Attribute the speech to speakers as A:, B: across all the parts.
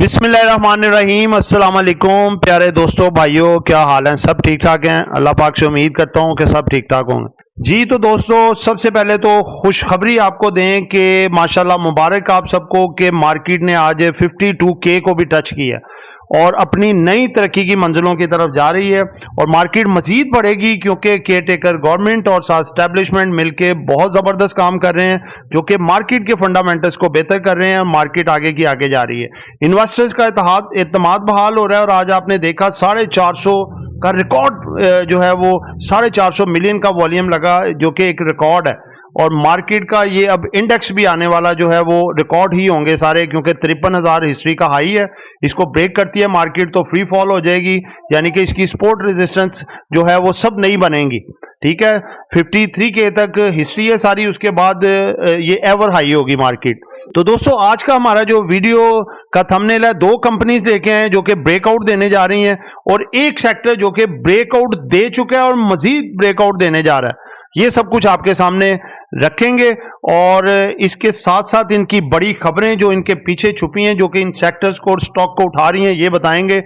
A: बिस्मिल्लाहिर्रहमानिर्रहीम। अस्सलाम वालेकुम प्यारे दोस्तों, भाइयों, क्या हाल है? सब ठीक ठाक हैं? अल्लाह पाक से उम्मीद करता हूं कि सब ठीक ठाक होंगे। जी तो दोस्तों, सबसे पहले तो खुशखबरी आपको दें कि माशाल्लाह मुबारक आप सबको कि मार्केट ने आज 52K को भी टच किया और अपनी नई तरक्की की मंजिलों की तरफ जा रही है और मार्केट मजीद बढ़ेगी क्योंकि केयर टेकर गवर्नमेंट और साथ स्टैब्लिशमेंट मिलके बहुत ज़बरदस्त काम कर रहे हैं जो कि मार्केट के फंडामेंटल्स को बेहतर कर रहे हैं और मार्केट आगे की आगे जा रही है। इन्वेस्टर्स का एतमाद बहाल हो रहा है और आज आपने देखा 450 का रिकॉर्ड जो है वो 450 मिलियन का वॉल्यूम लगा जो कि एक रिकॉर्ड है और मार्केट का ये अब इंडेक्स भी आने वाला जो है वो रिकॉर्ड ही होंगे सारे, क्योंकि 53,000 हिस्ट्री का हाई है। इसको ब्रेक करती है मार्केट तो फ्री फॉल हो जाएगी, यानी कि इसकी सपोर्ट रेजिस्टेंस जो है वो सब नहीं बनेंगी। ठीक है, 53K तक हिस्ट्री है सारी, उसके बाद ये एवर हाई होगी मार्केट। तो दोस्तों, आज का हमारा जो वीडियो का थंबनेल है, दो कंपनीज देखे हैं जो कि ब्रेकआउट देने जा रही हैं और एक सेक्टर जो कि ब्रेकआउट दे चुका है और मजीद ब्रेकआउट देने जा रहा है। ये सब कुछ आपके सामने रखेंगे और इसके साथ साथ इनकी बड़ी खबरें जो इनके पीछे छुपी हैं, जो कि इन सेक्टर्स को और स्टॉक को उठा रही हैं, ये बताएंगे।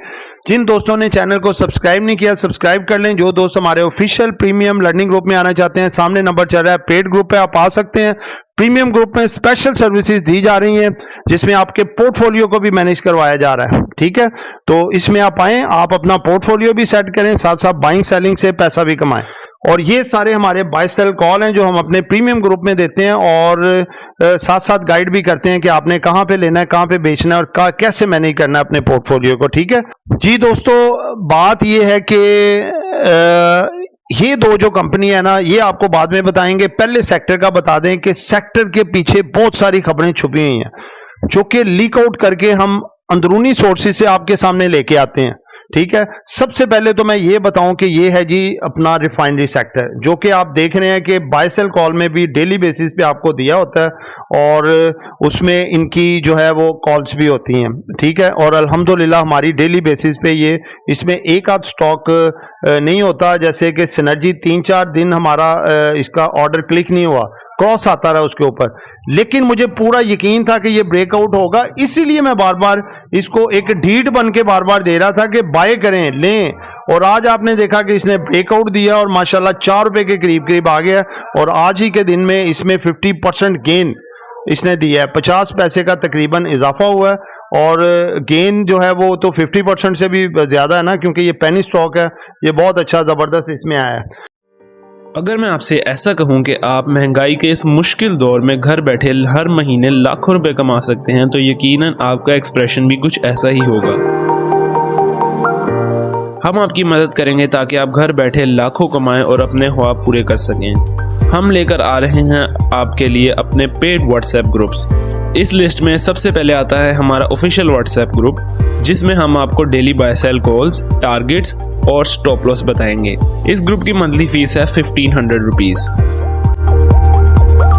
A: जिन दोस्तों ने चैनल को सब्सक्राइब नहीं किया, सब्सक्राइब कर लें। जो दोस्त हमारे ऑफिशियल प्रीमियम लर्निंग ग्रुप में आना चाहते हैं, सामने नंबर चल रहा है, पेड ग्रुप पे आप आ सकते हैं। प्रीमियम ग्रुप में स्पेशल सर्विसेज दी जा रही हैं जिसमें आपके पोर्टफोलियो को भी मैनेज करवाया जा रहा है। ठीक है, तो इसमें आप आएँ, आप अपना पोर्टफोलियो भी सेट करें, साथ साथ बाइंग सेलिंग से पैसा भी कमाएं। और ये सारे हमारे बाय सेल कॉल हैं जो हम अपने प्रीमियम ग्रुप में देते हैं और साथ साथ गाइड भी करते हैं कि आपने कहां पे लेना है, कहां पे बेचना है और कैसे मैनेज करना है अपने पोर्टफोलियो को। ठीक है जी दोस्तों, बात ये है कि ये दो जो कंपनी है ना, ये आपको बाद में बताएंगे। पहले सेक्टर का बता दें कि सेक्टर के पीछे बहुत सारी खबरें छुपी हुई हैं जो कि लीक आउट करके हम अंदरूनी सोर्सेज से आपके सामने लेके आते हैं। ठीक है, सबसे पहले तो मैं ये बताऊं कि ये है जी अपना रिफाइनरी सेक्टर, जो कि आप देख रहे हैं कि बाय सेल कॉल में भी डेली बेसिस पे आपको दिया होता है और उसमें इनकी जो है वो कॉल्स भी होती हैं। ठीक है, और अल्हम्दुलिल्लाह हमारी डेली बेसिस पे ये इसमें एक आध स्टॉक नहीं होता, जैसे कि सिनर्जी 3-4 दिन हमारा इसका ऑर्डर क्लिक नहीं हुआ, क्रॉस आता रहा उसके ऊपर, लेकिन मुझे पूरा यकीन था कि ये ब्रेकआउट होगा, इसीलिए मैं बार बार इसको एक ढीठ बन के बार बार दे रहा था कि बाय करें, लें। और आज आपने देखा कि इसने ब्रेकआउट दिया और माशाल्लाह 4 रुपए के करीब करीब आ गया और आज ही के दिन में इसमें 50% गेन इसने दिया है, 50 पैसे का तकरीबन इजाफा हुआ है और गेन जो है वो तो 50% से भी ज्यादा है ना, क्योंकि ये पेनी स्टॉक है, ये बहुत अच्छा जबरदस्त इसमें आया है।
B: अगर मैं आपसे ऐसा कहूं कि आप महंगाई के इस मुश्किल दौर में घर बैठे हर महीने लाखों रुपए कमा सकते हैं, तो यकीनन आपका एक्सप्रेशन भी कुछ ऐसा ही होगा। हम आपकी मदद करेंगे ताकि आप घर बैठे लाखों कमाएं और अपने ख्वाब पूरे कर सकें। हम लेकर आ रहे हैं आपके लिए अपने पेड व्हाट्सएप ग्रुप्स। इस लिस्ट में सबसे पहले आता है हमारा ऑफिशियल व्हाट्सएप ग्रुप, जिसमें हम आपको daily buy sell calls, targets और स्टॉप लॉस बताएंगे। इस ग्रुप की मंथली फीस है 1500 रुपीज।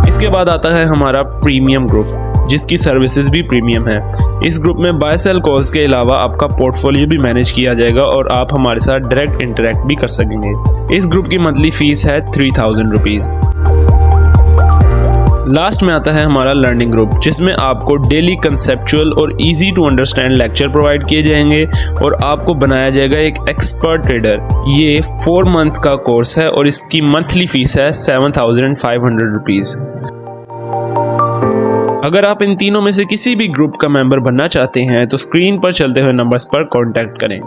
B: इसके बाद आता है हमारा प्रीमियम ग्रुप, जिसकी सर्विसेज भी प्रीमियम है। इस ग्रुप में बाय सेल कॉल्स के अलावा आपका पोर्टफोलियो भी मैनेज किया जाएगा और आप हमारे साथ डायरेक्ट इंटरेक्ट भी कर सकेंगे। इस ग्रुप की मंथली फीस है 3000 रुपीज। लास्ट में आता है हमारा लर्निंग ग्रुप, जिसमें आपको डेली कंसेप्चुअल और easy to understand lecture provide किए जाएंगे और आपको बनाया जाएगा एक एक्सपर्ट ट्रेडर। ये 4 मंथ का कोर्स है और इसकी मंथली फीस है 7500 रुपीज। अगर आप इन तीनों में से किसी भी ग्रुप का मेंबर बनना चाहते हैं तो स्क्रीन पर चलते हुए नंबर्स पर कांटेक्ट करें।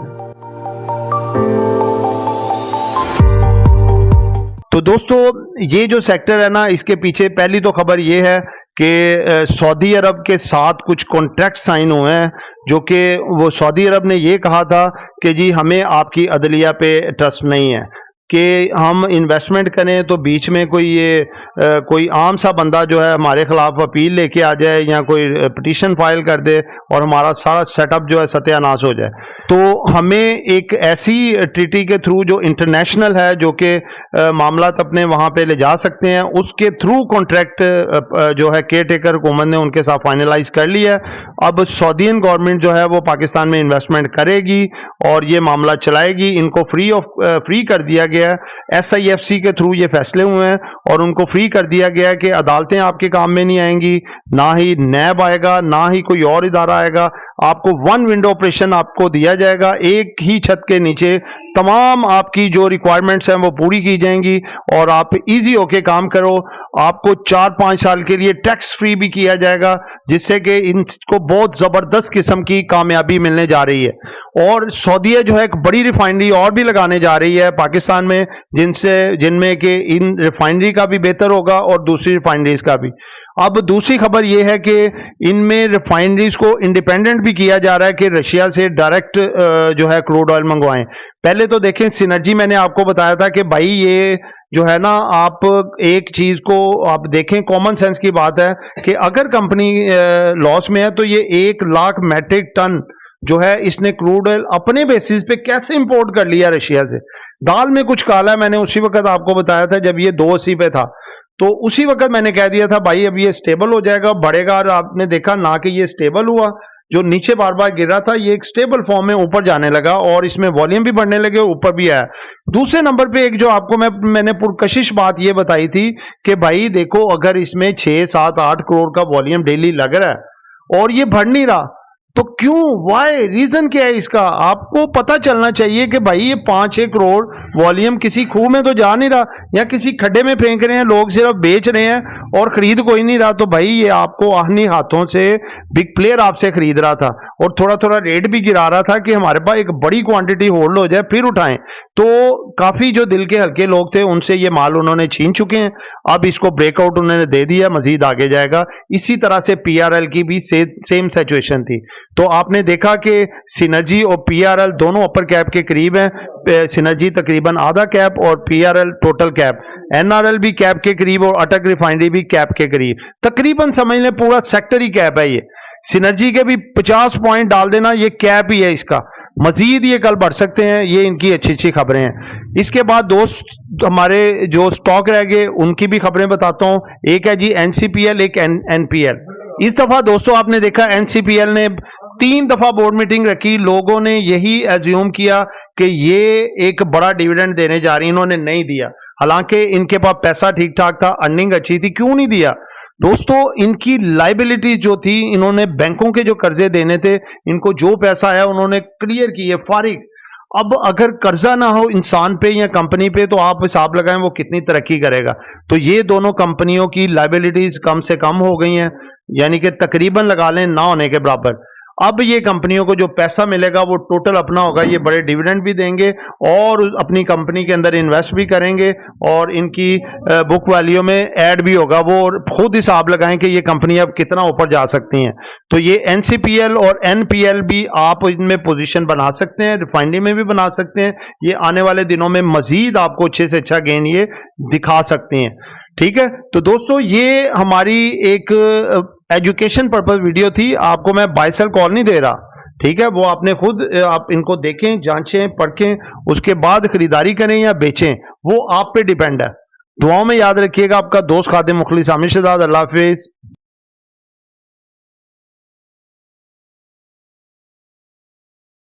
A: तो दोस्तों, ये जो सेक्टर है ना, इसके पीछे पहली तो खबर ये है कि सऊदी अरब के साथ कुछ कॉन्ट्रैक्ट साइन हुए हैं, जो कि वो सऊदी अरब ने ये कहा था कि जी हमें आपकी अदलिया पे ट्रस्ट नहीं है कि हम इन्वेस्टमेंट करें तो बीच में कोई आम सा बंदा जो है हमारे खिलाफ अपील लेके आ जाए या कोई पिटीशन फाइल कर दे और हमारा सारा सेटअप जो है सत्यानाश हो जाए। तो हमें एक ऐसी ट्रीटी के थ्रू जो इंटरनेशनल है, जो कि मामला अपने वहाँ पे ले जा सकते हैं, उसके थ्रू कॉन्ट्रैक्ट जो है केयर टेकर हुकूमत ने उनके साथ फाइनलाइज कर लिया है। अब सऊदीन गवर्नमेंट जो है वो पाकिस्तान में इन्वेस्टमेंट करेगी और ये मामला चलाएगी। इनको फ्री कर दिया गया है, SIFC के थ्रू ये फैसले हुए हैं और उनको फ्री कर दिया गया है कि अदालतें आपके काम में नहीं आएंगी, ना ही नैब आएगा, ना ही कोई और इदारा आएगा। आपको वन विंडो ऑपरेशन आपको दिया जाएगा, एक ही छत के नीचे तमाम आपकी जो रिक्वायरमेंट्स हैं वो पूरी की जाएंगी और आप इजी होके काम करो। आपको 4-5 साल के लिए टैक्स फ्री भी किया जाएगा, जिससे कि इनको बहुत ज़बरदस्त किस्म की कामयाबी मिलने जा रही है। और सऊदीया जो है एक बड़ी रिफाइनरी और भी लगाने जा रही है पाकिस्तान में, जिनमें कि इन रिफाइनरी का भी बेहतर होगा और दूसरी रिफाइनरीज का भी। अब दूसरी खबर यह है कि इनमें रिफाइनरीज को इंडिपेंडेंट भी किया जा रहा है कि रशिया से डायरेक्ट जो है क्रूड ऑयल मंगवाएं। पहले तो देखें सिनर्जी, मैंने आपको बताया था कि भाई ये जो है ना, आप एक चीज को आप देखें, कॉमन सेंस की बात है कि अगर कंपनी लॉस में है तो ये 1 लाख मैट्रिक टन जो है इसने क्रूड ऑयल अपने बेसिस पे कैसे इंपोर्ट कर लिया रशिया से। दाल में कुछ काला है, मैंने उसी वक्त आपको बताया था जब ये 280 पे था, तो उसी वक्त मैंने कह दिया था भाई अब ये स्टेबल हो जाएगा, बढ़ेगा। और आपने देखा ना कि ये स्टेबल हुआ, जो नीचे बार बार गिर रहा था ये एक स्टेबल फॉर्म में ऊपर जाने लगा और इसमें वॉल्यूम भी बढ़ने लगे, ऊपर भी आया। दूसरे नंबर पे एक जो आपको मैंने पुरकशिश बात ये बताई थी कि भाई देखो अगर इसमें 6, 7, 8 करोड़ का वॉल्यूम डेली लग रहा है और ये बढ़ नहीं रहा, तो क्यों, वाई, रीजन क्या है इसका? आपको पता चलना चाहिए कि भाई ये 5-6 करोड़ वॉल्यूम किसी खूह में तो जा नहीं रहा या किसी खड्डे में फेंक रहे हैं लोग, सिर्फ बेच रहे हैं और खरीद कोई नहीं रहा। तो भाई ये आपको आहनी हाथों से बिग प्लेयर आपसे खरीद रहा था और थोड़ा थोड़ा रेट भी गिरा रहा था कि हमारे पास एक बड़ी क्वांटिटी होल्ड हो जाए फिर उठाएं। तो काफी जो दिल के हल्के लोग थे उनसे ये माल उन्होंने छीन चुके हैं, अब इसको ब्रेकआउट उन्होंने दे दिया, मजीद आगे जाएगा। इसी तरह से पीआरएल की भी सेम सिचुएशन थी। तो आपने देखा कि सिनर्जी और पीआरएल दोनों अपर कैप के करीब हैं, सिनर्जी तकरीबन आधा कैप और पीआरएल टोटल कैप, एनआरएल भी कैप के करीब और अटक रिफाइनरी भी कैप के करीब, तकरीबन समझ लें पूरा सेक्टर ही कैप है। ये सिनर्जी के भी 50 पॉइंट डाल देना, ये कैप ही है इसका, मजीद ये कल बढ़ सकते हैं। ये इनकी अच्छी अच्छी खबरें हैं। इसके बाद दोस्त हमारे जो स्टॉक रह गए उनकी भी खबरें बताता हूं। एक है जी एनसीपीएल, एक एनपीएल। इस दफा दोस्तों आपने देखा एनसीपीएल ने 3 दफा बोर्ड मीटिंग रखी, लोगों ने यही एज्यूम किया कि ये एक बड़ा डिविडेंड देने जा रही है, इन्होंने नहीं दिया। हालांकि इनके पास पैसा ठीक ठाक था, अर्निंग अच्छी थी, क्यों नहीं दिया दोस्तों? इनकी लाइबिलिटीज जो थी, इन्होंने बैंकों के जो कर्जे देने थे, इनको जो पैसा आया उन्होंने क्लियर किए फारिग। अब अगर कर्जा ना हो इंसान पे या कंपनी पे तो आप हिसाब लगाएं वो कितनी तरक्की करेगा। तो ये दोनों कंपनियों की लाइबिलिटीज कम से कम हो गई हैं, यानी कि तकरीबन लगा लें ना होने के बराबर। अब ये कंपनियों को जो पैसा मिलेगा वो टोटल अपना होगा, ये बड़े डिविडेंड भी देंगे और अपनी कंपनी के अंदर इन्वेस्ट भी करेंगे और इनकी बुक वैल्यू में ऐड भी होगा। वो खुद हिसाब लगाएं कि ये कंपनी अब कितना ऊपर जा सकती हैं। तो ये एनसीपीएल और एनपीएल भी आप इनमें पोजीशन बना सकते हैं, रिफाइनरी में भी बना सकते हैं। ये आने वाले दिनों में मजीद आपको अच्छे से अच्छा गेन ये दिखा सकते हैं। ठीक है, तो दोस्तों ये हमारी एक एजुकेशन पर्पस वीडियो थी, आपको मैं बाय सेल कॉल नहीं दे रहा। ठीक है, वो आपने खुद आप इनको देखें, जांचें, पढ़ें, उसके बाद खरीदारी करें या बेचें, वो आप पे डिपेंड है। दुआओं में याद रखिएगा। आपका दोस्त खादिम मुखलिस आमिर शहजाद। अल्लाह हाफिज।